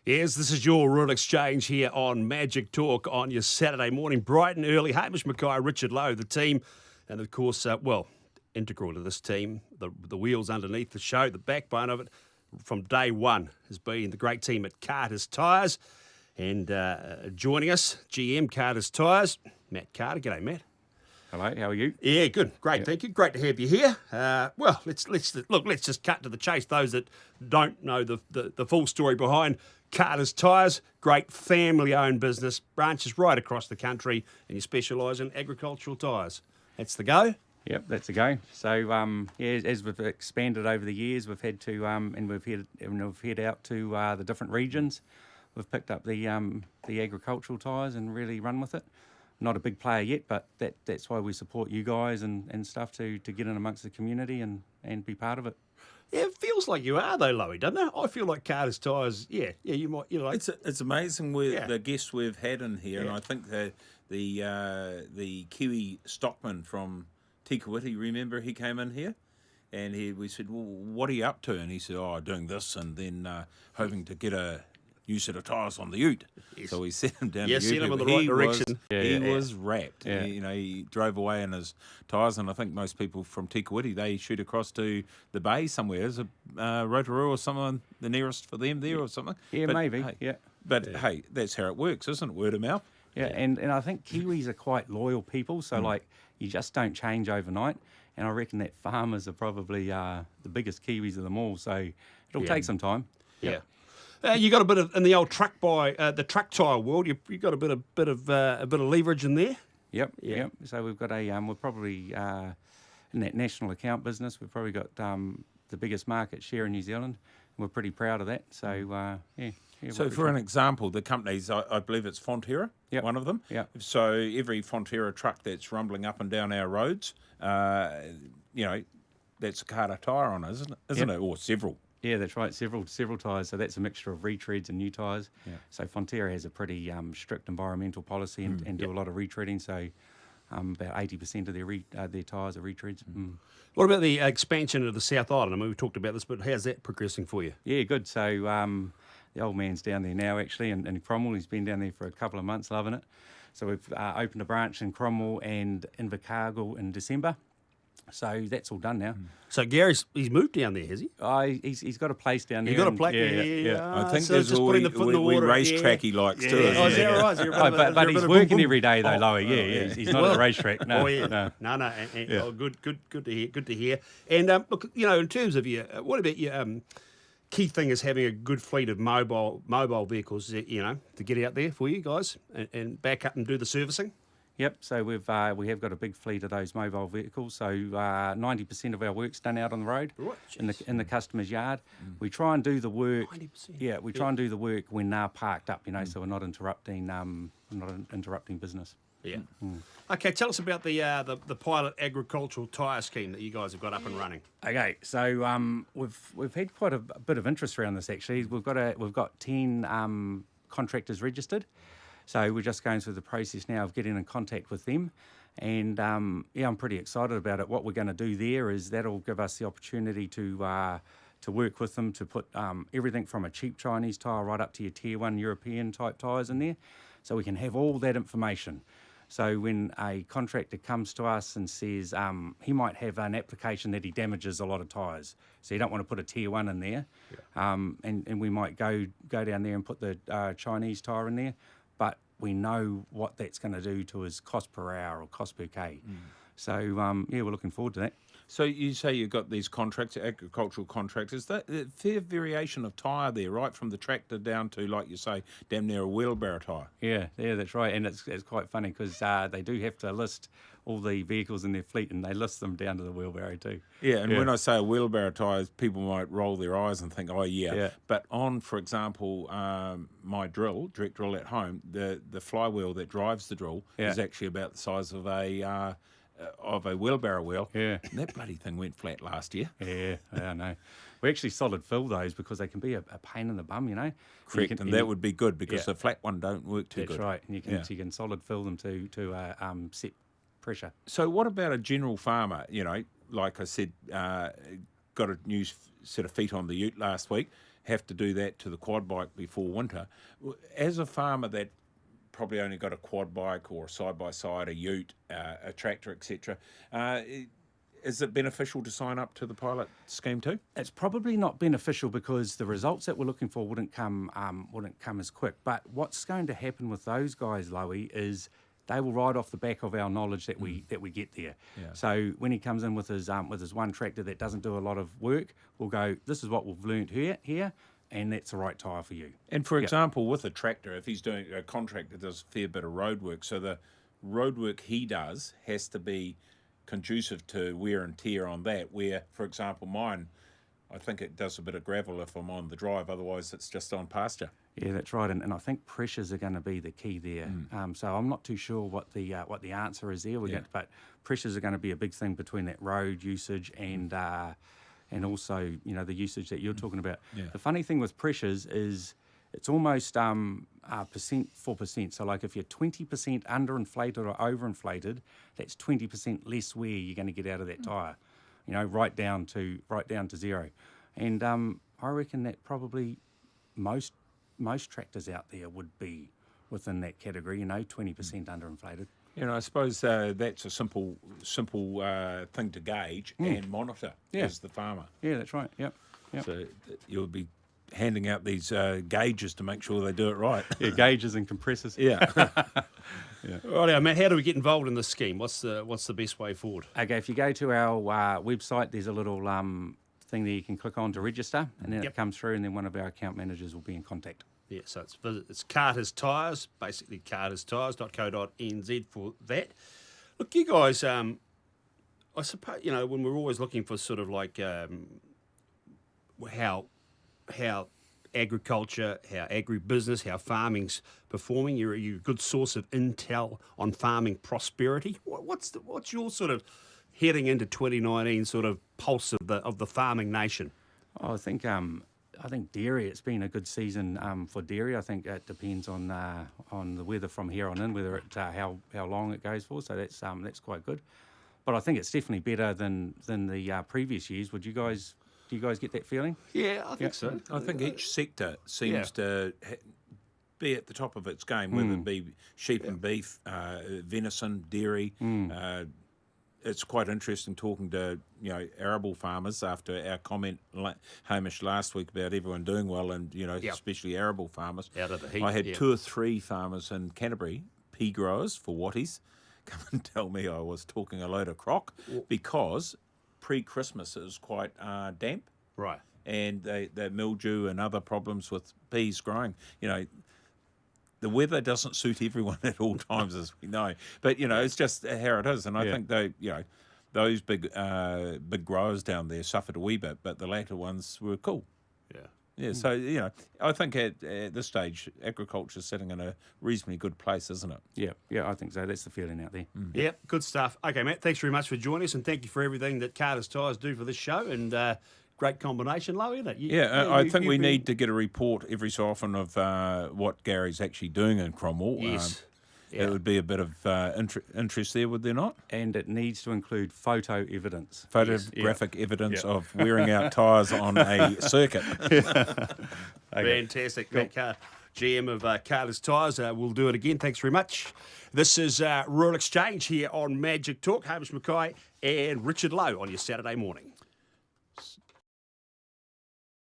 Yes, this is your Rural Exchange here on Magic Talk on your Saturday morning, bright and early. Hamish Mackay, Richard Lowe, the team, and of course, integral to this team, the wheels underneath the show, the backbone of it from day one has been the great team at Tyres. And joining us, GM Tyres, Matt Carter. G'day, Matt. Hello, how are you? Yeah, good, great, thank you. Great to have you here. Let's just cut to the chase. Those that don't know the full story behind Tyres, great family-owned business, branches right across the country, and you specialise in agricultural tyres. That's the go. Yep, that's a go. So, as we've expanded over the years, we've had to, and we've head out to the different regions. We've picked up the agricultural tyres and really run with it. Not a big player yet, but that's why we support you guys and stuff to get in amongst the community and be part of it. Yeah, it feels like you are though, Loey, doesn't it? I feel like Carter's Tyres. Yeah, you might. It's amazing the guests we've had in here, and I think the Kiwi stockman from Tikawiti, remember he came in here, and we said, "Well, what are you up to?" And he said, "Oh, doing this, and then hoping to get a new set of tyres on the ute." Yes. So we sent him down to sent him in the right direction. He was wrapped. Yeah. He drove away in his tyres, and I think most people from Tikawiti, they shoot across to the bay somewhere. There's a Rotorua or someone the nearest for them there or something. Yeah, but, maybe. Hey, hey, that's how it works, isn't it? Word of mouth. Yeah, and I think Kiwis are quite loyal people, so like you just don't change overnight. And I reckon that farmers are probably the biggest Kiwis of them all, so it'll take some time. Yeah. You got a bit of in the old truck the truck tyre world. You got a bit of leverage in there. Yep. So we've got we're probably in that national account business. We've probably got the biggest market share in New Zealand. We're pretty proud of that. So So for an example, the companies, I believe it's Fonterra, one of them. Yeah. So every Fonterra truck that's rumbling up and down our roads, that's a Carter tyre on, isn't it? Or several. Yeah, that's right. Several tyres. So that's a mixture of retreads and new tyres. Yeah. So Fonterra has a pretty strict environmental policy and do a lot of retreading. So about 80% of their tyres are retreads. What about the expansion of the South Island? I mean, we talked about this, but how's that progressing for you? Yeah, good. So the old man's down there now, actually, in Cromwell. He's been down there for a couple of months, loving it. So we've opened a branch in Cromwell and Invercargill in December. So that's all done now. So he's moved down there, has he? He's got a place down there. You've got a place? Yeah. I think there's all we racetrack he likes too. Oh, is that right? But he's working every day though, Loey. Yeah. He's not at the racetrack. No. Oh, yeah. No. Good to hear. And look, in terms of what about your key thing is having a good fleet of mobile vehicles, to get out there for you guys and back up and do the servicing? Yep, so we have got a big fleet of those mobile vehicles. So 90% of our work's done out on the road, in the customer's yard. We try and do the work. 90%. Yeah, we try and do the work when they're parked up. So we're not interrupting business. Yeah. Okay, tell us about the pilot agricultural tyre scheme that you guys have got up and running. Okay, so we've had quite a bit of interest around this actually. We've got 10 contractors registered. So we're just going through the process now of getting in contact with them. And, I'm pretty excited about it. What we're going to do there is that'll give us the opportunity to work with them to put everything from a cheap Chinese tyre right up to your Tier 1 European type tyres in there. So we can have all that information. So when a contractor comes to us and says he might have an application that he damages a lot of tyres, so you don't want to put a Tier 1 in there, and we might go down there and put the Chinese tyre in there, but we know what that's going to do to his cost per hour or cost per K. So, we're looking forward to that. So you say you've got these agricultural contractors. That fair variation of tyre there, right from the tractor down to, like you say, damn near a wheelbarrow tyre. Yeah, that's right. And it's quite funny because they do have to list all the vehicles in their fleet, and they list them down to the wheelbarrow too. Yeah, and when I say a wheelbarrow tyre, people might roll their eyes and think, oh yeah. But on, for example, my direct drill at home, the flywheel that drives the drill is actually about the size of a wheelbarrow wheel. Yeah. And that bloody thing went flat last year. Yeah, I know. We actually solid fill those because they can be a pain in the bum, Correct, and that would be good because the flat one don't work too good. That's right, and you can solid fill them to set pressure. So what about a general farmer, like I said, got a new set of feet on the ute last week. have to do that to the quad bike before winter. As a farmer that probably only got a quad bike or a side-by-side, a ute, a tractor, etc., is it beneficial to sign up to the pilot scheme too? It's probably not beneficial because the results that we're looking for wouldn't come as quick. But what's going to happen with those guys, Loey, is they will ride off the back of our knowledge that we get there. Yeah. So when he comes in with his one tractor that doesn't do a lot of work, we'll go, this is what we've learnt here, and that's the right tyre for you. And for example, with a tractor, if he's doing a contractor does a fair bit of road work, so the road work he does has to be conducive to wear and tear on that, where, for example, mine, I think it does a bit of gravel if I'm on the drive, otherwise it's just on pasture. Yeah, that's right, and I think pressures are going to be the key there. So I'm not too sure what the answer is there. But pressures are going to be a big thing between that road usage and also the usage that you're talking about. Yeah. The funny thing with pressures is it's almost percent for percent. So like if you're 20% underinflated or overinflated, that's 20% less wear you're going to get out of that tyre. Right down to zero. And I reckon that probably most tractors out there would be within that category. 20% underinflated. I suppose that's a simple thing to gauge and monitor as the farmer. Yeah, that's right. Yep. So you'll be handing out these gauges to make sure they do it right. Yeah, gauges and compressors. Yeah. Right, Matt, how do we get involved in this scheme? What's the best way forward? Okay, if you go to our website, there's a little thing there you can click on to register, and then it comes through, and then one of our account managers will be in contact. Yeah, so it's Carter's Tyres, basically carterstyres.co.nz for that. Look, you guys, I suppose, when we're always looking for sort of like how agriculture, how agribusiness, how farming's performing, you're a good source of intel on farming prosperity. What's your sort of heading into 2019 sort of pulse of the farming nation? I think dairy. It's been a good season for dairy. I think it depends on the weather from here on in, whether it how long it goes for. So that's quite good. But I think it's definitely better than the previous years. Do you guys get that feeling? Yeah, I think so. I think each sector seems to be at the top of its game, whether it be sheep and beef, venison, dairy. It's quite interesting talking to arable farmers after our comment, Hamish, last week about everyone doing well, and especially arable farmers. Out of the heat. I had 2 or 3 farmers in Canterbury, pea growers for Watties, come and tell me I was talking a load of crock because pre-Christmas it was quite damp. Right. And the mildew and other problems with peas growing. The weather doesn't suit everyone at all times, as we know. But it's just how it is. And I think those big growers down there suffered a wee bit, but the latter ones were cool. Yeah. So I think at this stage, agriculture's sitting in a reasonably good place, isn't it? Yeah, I think so. That's the feeling out there. Yeah, good stuff. Okay, Matt, thanks very much for joining us, and thank you for everything that Carter's Tyres do for this show. And great combination, Low, isn't it? I think we need to get a report every so often of what Gary's actually doing in Cromwell. Yes. It would be a bit of interest there, would there not? And it needs to include photo evidence. Photographic evidence of wearing out tyres on a circuit. Fantastic. Cool. Matt Carter, GM of Carter's Tyres. We'll do it again. Thanks very much. This is Rural Exchange here on Magic Talk. Hamish Mackay and Richard Lowe on your Saturday morning.